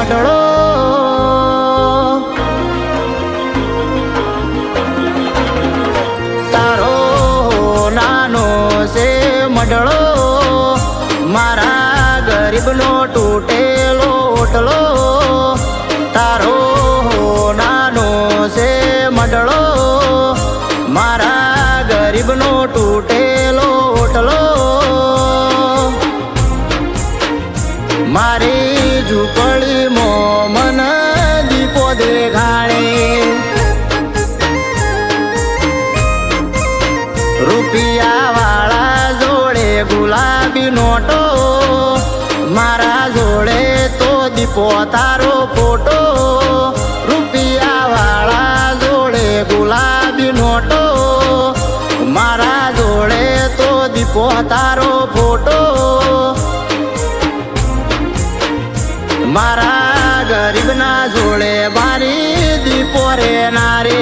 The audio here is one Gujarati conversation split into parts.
મઢડો તારો નાનો છે મઢડો મારા ગરીબનો તૂટેલો ઓટલો તારો નાનો છે મઢડો મારા ગરીબનો તૂટેલો ઓટલો મારી ઝૂંપડીમાં મને દીપો દેખાડે રૂપિયા વાળા જોડે ગુલાબી નોટો મારા જોડે તો દીપો તારો ફોટો રૂપિયા વાળા જોડે ગુલાબી નોટો મારા જોડે તો દીપો તારો ફોટો મારા ગરીબના જોડે મારી દીપો રે નારે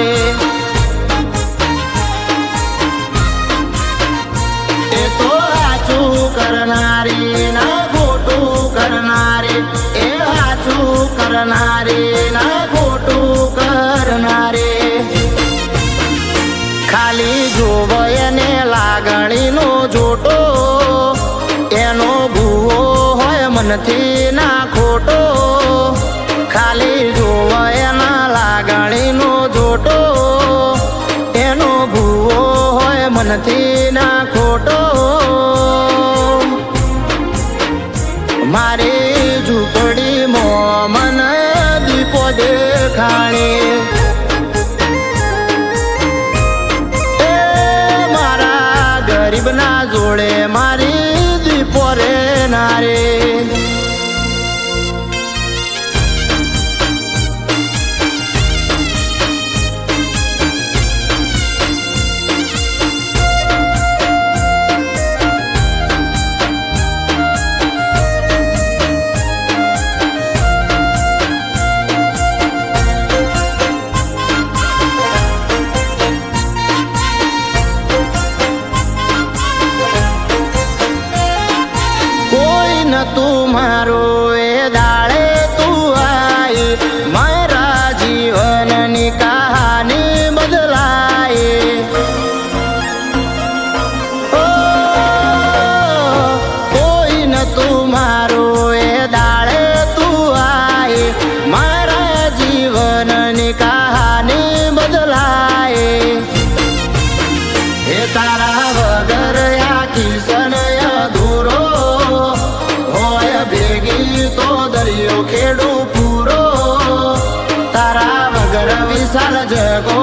એ તો હાચું કરનારી ના ખોટું કરનારી એ હાચું કરનારી ના ખોટું કરનારી ખાલી જોવય ને લાગણીનો જોટો એનો ભૂવો હોય મનથી ના ખોટો ખાલી જોવય ના લાગણીનો જોટો એનો ભૂવો હોય મનથી ના ખોટો મારી ઝૂંપડીમાં મને દીપો દેખાડે ગરીબના જોડે મારી દીપો રે નારે તું મારો એ દાળે તું આઈ મારા જીવનની કહાની બદલાય ઓ કોઈ ન તું મારો એ દાળે તું આઈ મારા જીવનની કહાની બદલાય એ તારા વગર આ કિશન અધૂરો તો દરિયો ખેડું પૂરો તારા વગર વિશાળ જગો